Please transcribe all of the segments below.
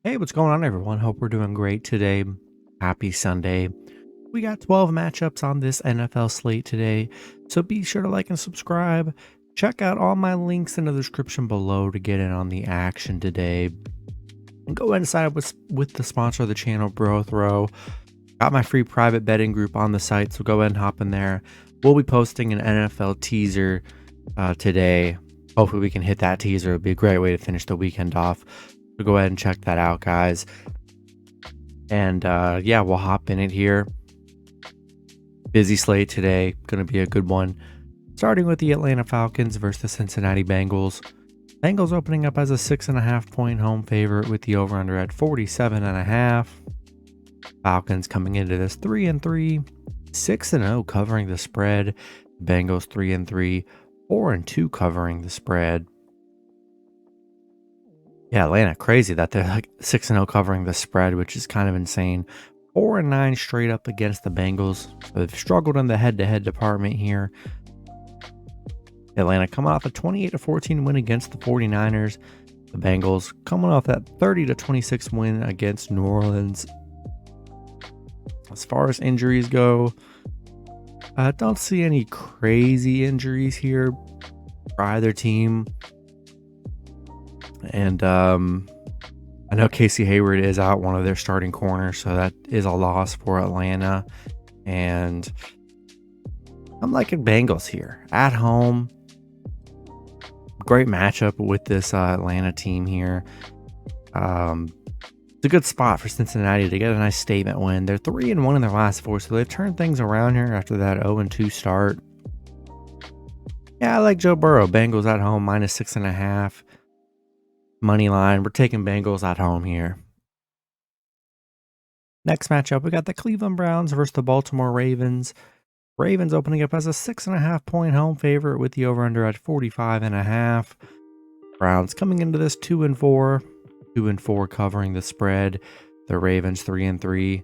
Hey, what's going on, everyone? Hope we're doing great today. Happy Sunday. We got 12 matchups on this NFL slate today, so be sure to like and subscribe. Check out all my links in the description below to get in on the action today. And go ahead and sign up with the sponsor of the channel, Bro Throw. Got my free private betting group on the site, so go ahead and hop in there. We'll be posting an NFL teaser today. Hopefully we can hit that teaser. It'll be a great way to finish the weekend off. So go ahead and check that out, guys. And yeah, we'll hop in it here. Busy slate today. Going to be a good one. Starting with the Atlanta Falcons versus the Cincinnati Bengals. Bengals opening up as a 6.5-point home favorite with the over-under at 47.5. Falcons coming into this 3-3, 6-0 covering the spread. Bengals 3-3, 4-2 covering the spread. Yeah, Atlanta, crazy that they're like 6-0 covering the spread, which is kind of insane. 4-9 straight up against the Bengals. So they've struggled in the head-to-head department here. Atlanta coming off a 28-14 win against the 49ers. The Bengals coming off that 30-26 win against New Orleans. As far as injuries go, I don't see any crazy injuries here for either team. And I know Casey Hayward is out, one of their starting corners, so that is a loss for Atlanta. And I'm liking Bengals here at home. Great matchup with this Atlanta team here. It's a good spot for Cincinnati to get a nice statement win. They're 3-1 in their last 4, so they've turned things around here after that 0-2 start. Yeah, I like Joe Burrow. Bengals at home, -6.5. Money line. We're taking Bengals at home here. Next matchup, we got the Cleveland Browns versus the Baltimore Ravens. Ravens opening up as a 6.5-point home favorite with the over-under at 45.5. Browns coming into this 2-4. 2-4 covering the spread. The Ravens 3-3.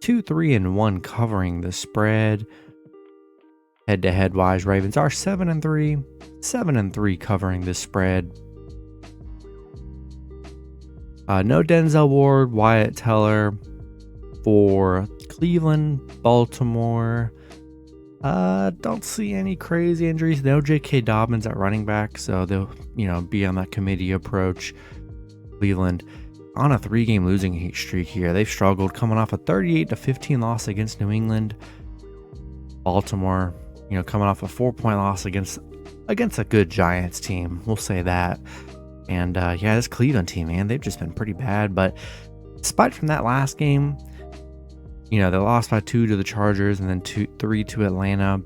2-3-1 covering the spread. Head-to-head wise, Ravens are 7-3. 7-3 covering the spread. No Denzel Ward, Wyatt Teller for Cleveland, Baltimore. Don't see any crazy injuries. No J.K. Dobbins at running back, so they'll be on that committee approach. Cleveland on a 3-game losing streak here. They've struggled, coming off a 38-15 loss against New England. Baltimore, coming off a 4-point loss against a good Giants team. We'll say that. And yeah, this Cleveland team, man, they've just been pretty bad. But despite from that last game, they lost by 2 to the Chargers and then 3 to Atlanta.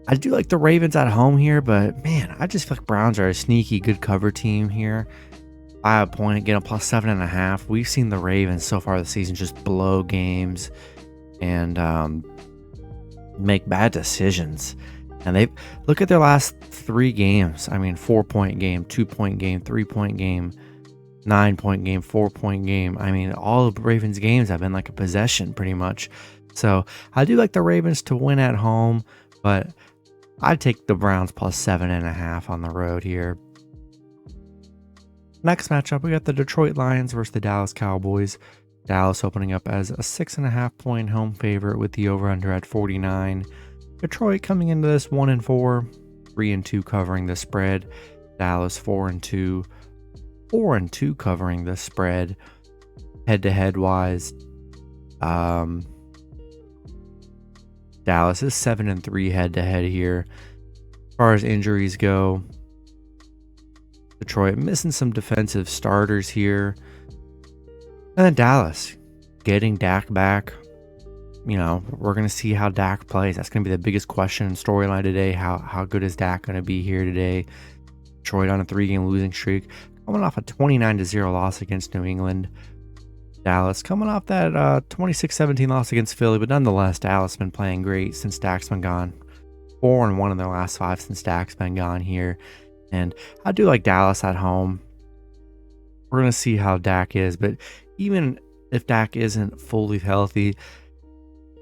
I do like the Ravens at home here, but man, I just feel like Browns are a sneaky good cover team here. By a point, getting a +7.5. We've seen the Ravens so far this season just blow games and make bad decisions. And they look at their last 3 games. I mean, 4-point game, 2-point game, 3-point game, 9-point game, 4-point game. I mean, all of Ravens games have been like a possession pretty much. So I do like the Ravens to win at home, but I'd take the Browns +7.5 on the road here. Next matchup, we got the Detroit Lions versus the Dallas Cowboys. Dallas opening up as a 6.5-point home favorite with the over-under at 49. Detroit coming into this 1-4, 3-2 covering the spread. Dallas 4-2, 4-2 covering the spread. Head-to-head wise, Dallas is 7-3 head-to-head here. As far as injuries go, Detroit missing some defensive starters here. And then Dallas getting Dak back. We're going to see how Dak plays. That's going to be the biggest question and storyline today. How good is Dak going to be here today? Detroit on a 3-game losing streak, coming off a 29-0 loss against New England. Dallas coming off that 26-17 loss against Philly, but nonetheless, Dallas has been playing great since Dak's been gone. 4-1 in their last 5 since Dak's been gone here. And I do like Dallas at home. We're going to see how Dak is, but even if Dak isn't fully healthy,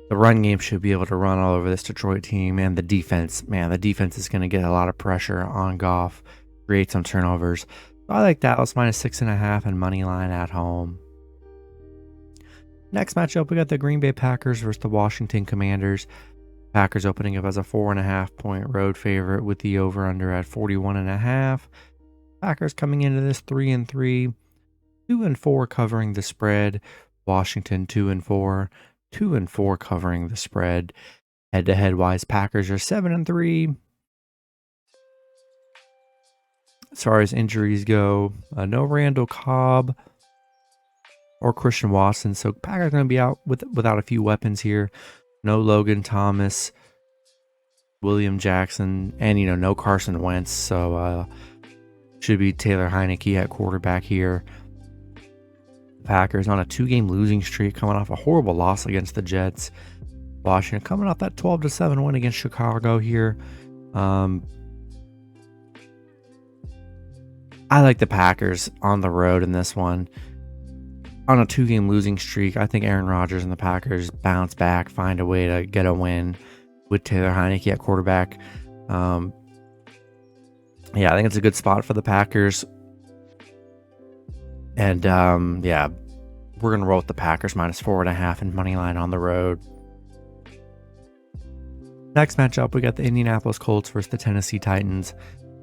the run game should be able to run all over this Detroit team. And the defense is going to get a lot of pressure on Goff, create some turnovers. I like Dallas minus 6.5 and money line at home. Next matchup, we got the Green Bay Packers versus the Washington Commanders. Packers opening up as a 4.5 point road favorite with the over-under at 41.5. Packers coming into this 3-3, 2-4 covering the spread. Washington 2-4, 2-4 covering the spread. Head-to-head wise, Packers are 7-3. As far as injuries go, no Randall Cobb or Christian Watson, so Packers are going to be out without a few weapons here. No Logan Thomas, William Jackson, and no Carson Wentz. So should be Taylor Heineke at quarterback here. Packers on a 2-game losing streak, coming off a horrible loss against the Jets. Washington coming off that 12-7 win against Chicago here. I like the Packers on the road in this one. On a 2-game losing streak, I think Aaron Rodgers and the Packers bounce back, find a way to get a win with Taylor Heineke at quarterback. I think it's a good spot for the Packers. And we're going to roll with the Packers minus 4.5 and money line on the road. Next matchup, we got the Indianapolis Colts versus the Tennessee Titans.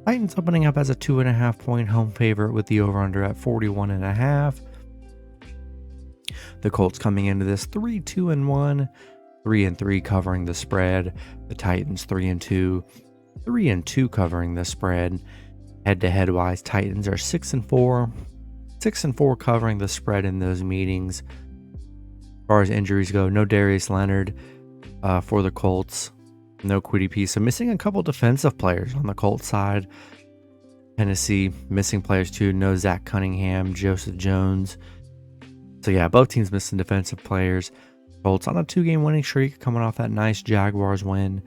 Titans opening up as a 2.5 point home favorite with the over-under at 41.5. The Colts coming into this 3-2-1, 3-3 covering the spread. The Titans 3-2, 3-2 covering the spread. Head-to-head wise, Titans are 6-4, 6-4 covering the spread in those meetings. As far as injuries go, no Darius Leonard for the Colts. No Kwity Paye. So missing a couple defensive players on the Colts side. Tennessee missing players too. No Zach Cunningham, Joseph Jones. So both teams missing defensive players. Colts on a 2-game winning streak, coming off that nice Jaguars win.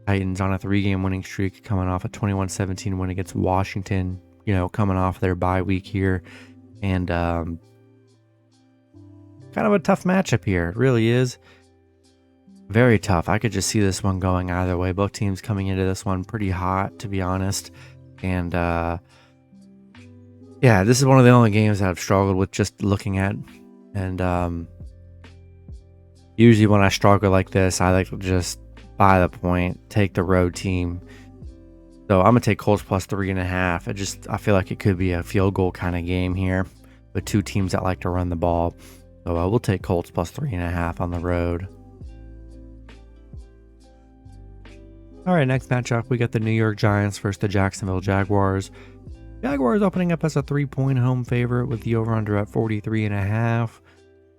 Titans on a 3-game winning streak, coming off a 21-17 win against Washington. Coming off their bye week here, and kind of a tough matchup here. It really is. Very tough. I could just see this one going either way. Both teams coming into this one pretty hot, to be honest. And this is one of the only games that I've struggled with just looking at. And usually when I struggle like this, I like to just buy the point, take the road team. So I'm gonna take Colts plus 3.5. I feel like it could be a field goal kind of game here with two teams that like to run the ball. So we'll take Colts plus 3.5 on the road. All right, next matchup, we got the New York Giants versus the Jacksonville Jaguars. Jaguars opening up as a 3-point home favorite with the over-under at 43.5.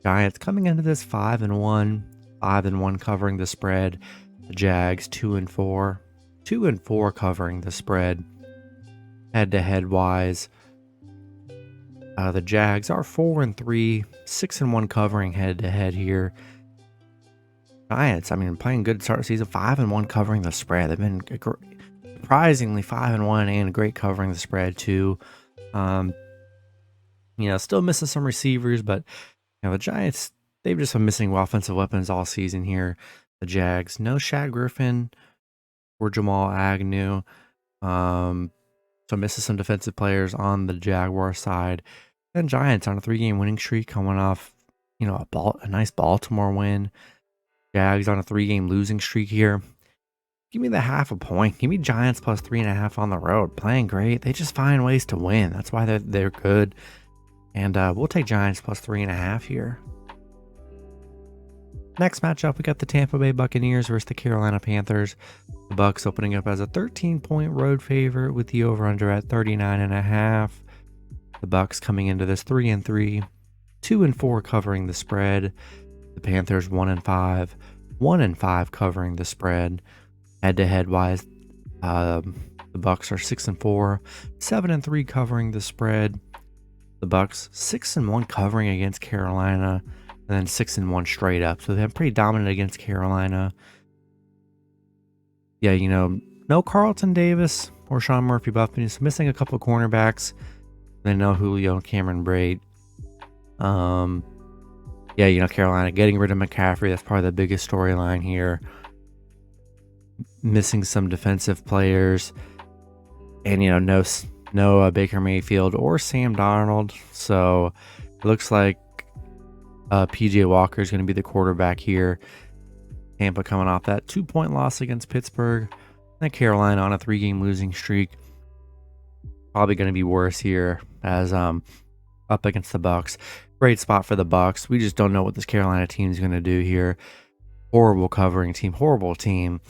Giants coming into this 5-1, 5-1 covering the spread. The Jags 2-4, 2-4 covering the spread. Head-to-head wise, the Jags are 4-3, 6-1 covering head-to-head here. Giants, playing good start of season, 5-1 covering the spread. They've been surprisingly 5-1 and great covering the spread too. Still missing some receivers, but the Giants, they've just been missing offensive weapons all season here. The Jags, no Shaq Griffin or Jamal Agnew. So misses some defensive players on the Jaguar side. And Giants on a 3-game winning streak, coming off, a nice Baltimore win. Jags on a 3-game losing streak here. Give me the 0.5 point. Give me Giants plus 3.5 on the road. Playing great. They just find ways to win. That's why they're good. And we'll take Giants plus 3.5 here. Next matchup, we got the Tampa Bay Buccaneers versus the Carolina Panthers. The Bucs opening up as a 13-point road favorite with the over-under at 39.5. The Bucs coming into this 3-3, 2-4 covering the spread. The Panthers 1-5, 1-5 covering the spread. Head-to-head wise, the Bucs are 6-4, 7-3 covering the spread. The Bucs 6-1 covering against Carolina, and then 6-1 straight up. So they're pretty dominant against Carolina. No Carlton Davis or Sean Murphy Buffett. So missing a couple of cornerbacks. Then no Julio and Cameron Braid. Carolina getting rid of McCaffrey. That's probably the biggest storyline here. Missing some defensive players. And, no Baker Mayfield or Sam Darnold. So it looks like PJ Walker is going to be the quarterback here. Tampa coming off that 2-point loss against Pittsburgh. And Carolina on a 3-game losing streak. Probably going to be worse here as up against the Bucs. Great spot for the Bucs. We just don't know what this Carolina team is going to do here. Horrible covering team, horrible team.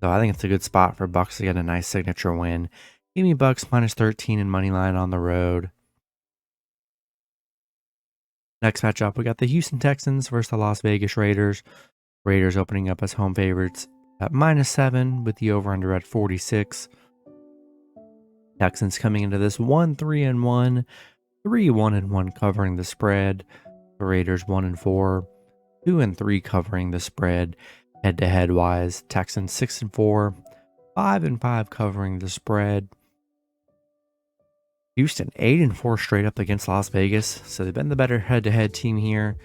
So I think it's a good spot for Bucs to get a nice signature win. Give me Bucs minus 13 in money line on the road. Next matchup, we got the Houston Texans versus the Las Vegas Raiders. Raiders opening up as home favorites at -7 with the over-under at 46. Texans coming into this 1-3-1, 3-1-1 covering the spread. The Raiders 1-4, 2-3 covering the spread. Head-to-head wise, Texans 6-4, 5-5 covering the spread. Houston 8-4 straight up against Las Vegas, so they've been the better head-to-head team here.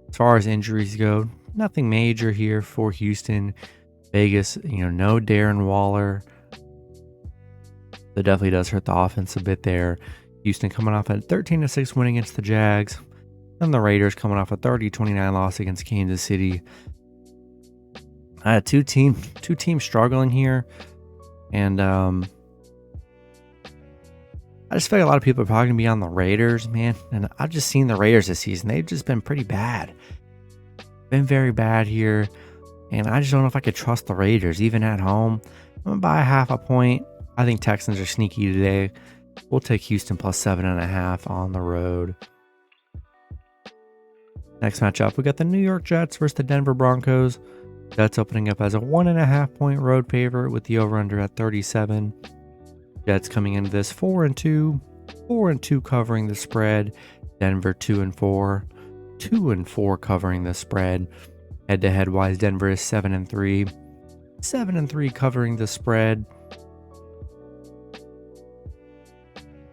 As far as injuries go, nothing major here for Houston. Vegas, no Darren Waller. That definitely does hurt the offense a bit there. Houston coming off a 13-6 win against the Jags, and the Raiders coming off a 30-29 loss against Kansas City. Two teams struggling here, and I just feel like a lot of people are probably going to be on the Raiders, man. And I've just seen the Raiders this season. They've just been pretty bad. Been very bad here. And I just don't know if I could trust the Raiders, even at home. I'm going to buy half a point. I think Texans are sneaky today. We'll take Houston plus 7.5 on the road. Next matchup, we got the New York Jets versus the Denver Broncos. Jets opening up as a 1.5-point road favorite with the over-under at 37. Jets coming into this 4-2, 4-2 covering the spread. Denver 2-4, 2-4 covering the spread. Head-to-head wise, Denver is 7-3, 7-3 covering the spread.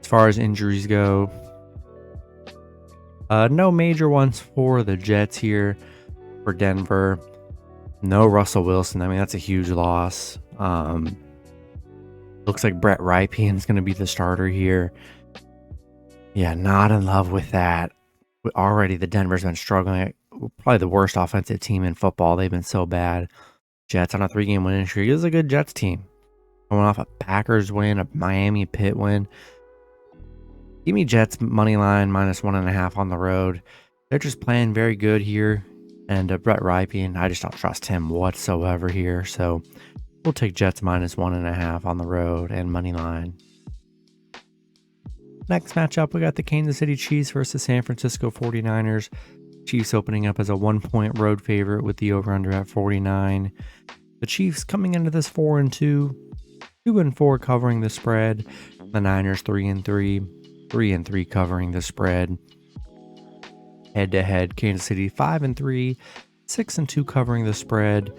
As far as injuries go, no major ones for the Jets here. For Denver, no Russell Wilson. I mean, that's a huge loss. Looks like Brett Rypien is going to be the starter here. Yeah, not in love with that. Already the Denver's been struggling. Probably the worst offensive team in football. They've been so bad. Jets on a 3-game winning streak. This is a good Jets team. Coming off a Packers win, a Miami Pitt win. Give me Jets money line minus 1.5 on the road. They're just playing very good here. And Brett Rypien, I just don't trust him whatsoever here. So we'll take Jets minus 1.5 on the road and money line. Next matchup, we got the Kansas City Chiefs versus San Francisco 49ers. Chiefs opening up as a 1-point road favorite with the over-under at 49. The Chiefs coming into this 4-2, 2-4 covering the spread. The Niners 3-3, 3-3 covering the spread. Head-to-head, Kansas City 5-3, 6-2 covering the spread.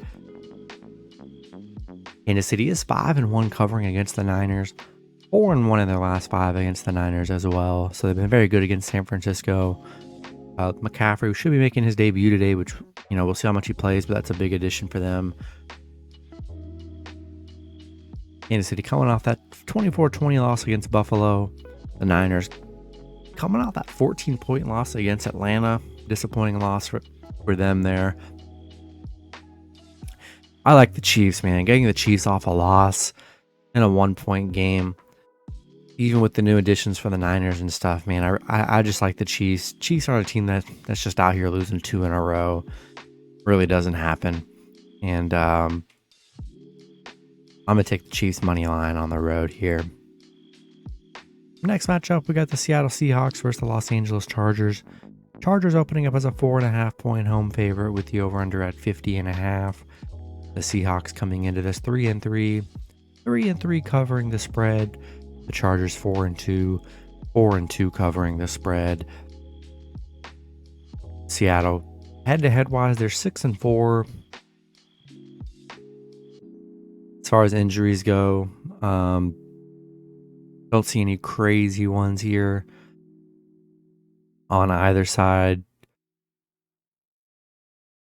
Kansas City is 5-1 covering against the Niners, 4-1 in their last 5 against the Niners as well. So they've been very good against San Francisco. McCaffrey should be making his debut today, which, we'll see how much he plays, but that's a big addition for them. Kansas City coming off that 24-20 loss against Buffalo. The Niners coming off that 14-point loss against Atlanta. Disappointing loss for them there. I like the Chiefs, man. Getting the Chiefs off a loss in a 1-point game, even with the new additions for the Niners and stuff, man. I just like the Chiefs. Chiefs are a team that's just out here losing 2 in a row. Really doesn't happen. And I'm going to take the Chiefs money line on the road here. Next matchup, we got the Seattle Seahawks versus the Los Angeles Chargers. Chargers opening up as a 4.5-point home favorite with the over-under at 50.5. The Seahawks coming into this 3-3, 3-3 covering the spread. The Chargers 4-2, 4-2 covering the spread. Seattle, head-to-head wise, they're 6-4. As far as injuries go, don't see any crazy ones here on either side.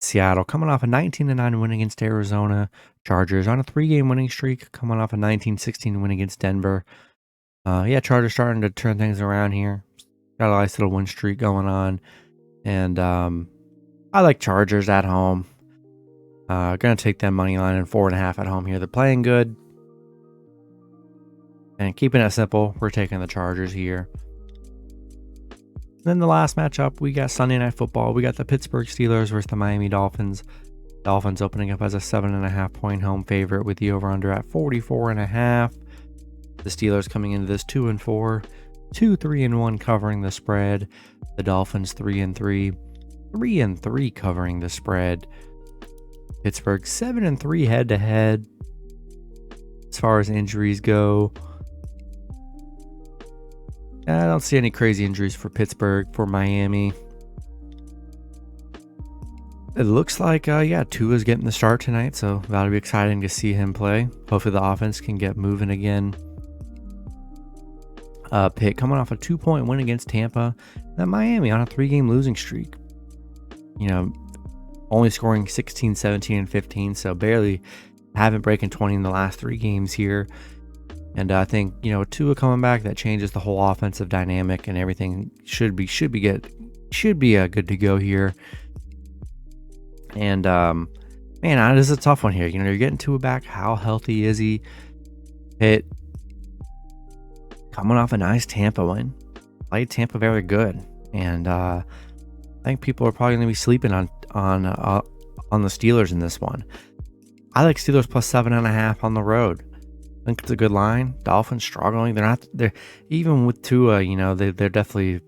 Seattle coming off a 19-9 win against Arizona. Chargers on a 3-game winning streak, coming off a 19-16 win against Denver. Yeah, Chargers starting to turn things around here. Got a nice little win streak going on. And I like Chargers at home. Gonna take that money line and 4.5 at home here. They're playing good. And keeping it simple, we're taking the Chargers here. Then the last matchup, we got Sunday Night Football. We got the Pittsburgh Steelers versus the Miami Dolphins. Dolphins opening up as a 7.5 point home favorite with the over-under at 44.5. The Steelers coming into this 2-4, 2-3-1 covering the spread. The Dolphins 3-3, 3-3 covering the spread. Pittsburgh 7-3 head-to-head. As far as injuries go, I don't see any crazy injuries for Pittsburgh. For Miami, it looks like, Tua's getting the start tonight, so that'll be exciting to see him play. Hopefully the offense can get moving again. Pitt coming off a 2-point win against Tampa. Then Miami on a 3-game losing streak. Only scoring 16, 17, and 15, so barely haven't breaking 20 in the last 3 games here. And I think, Tua coming back, that changes the whole offensive dynamic, and everything should be good to go here. And man, this is a tough one here. You're getting Tua back. How healthy is he? Pitt coming off a nice Tampa win, played Tampa very good, and I think people are probably going to be sleeping on the Steelers in this one. I like Steelers plus 7.5 on the road. I think it's a good line. Dolphins struggling. They're even with Tua, they're definitely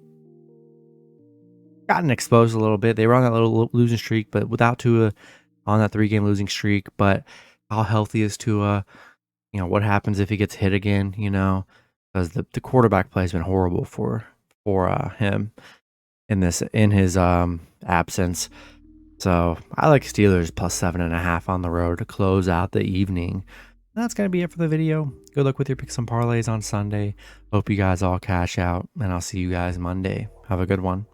gotten exposed a little bit. They were on that little losing streak, but without Tua on that 3-game losing streak. But how healthy is Tua? What happens if he gets hit again? Because the quarterback play has been horrible for him in his absence. So I like Steelers plus 7.5 on the road to close out the evening. That's going to be it for the video. Good luck with your picks and parlays on Sunday. Hope you guys all cash out, and I'll see you guys Monday. Have a good one.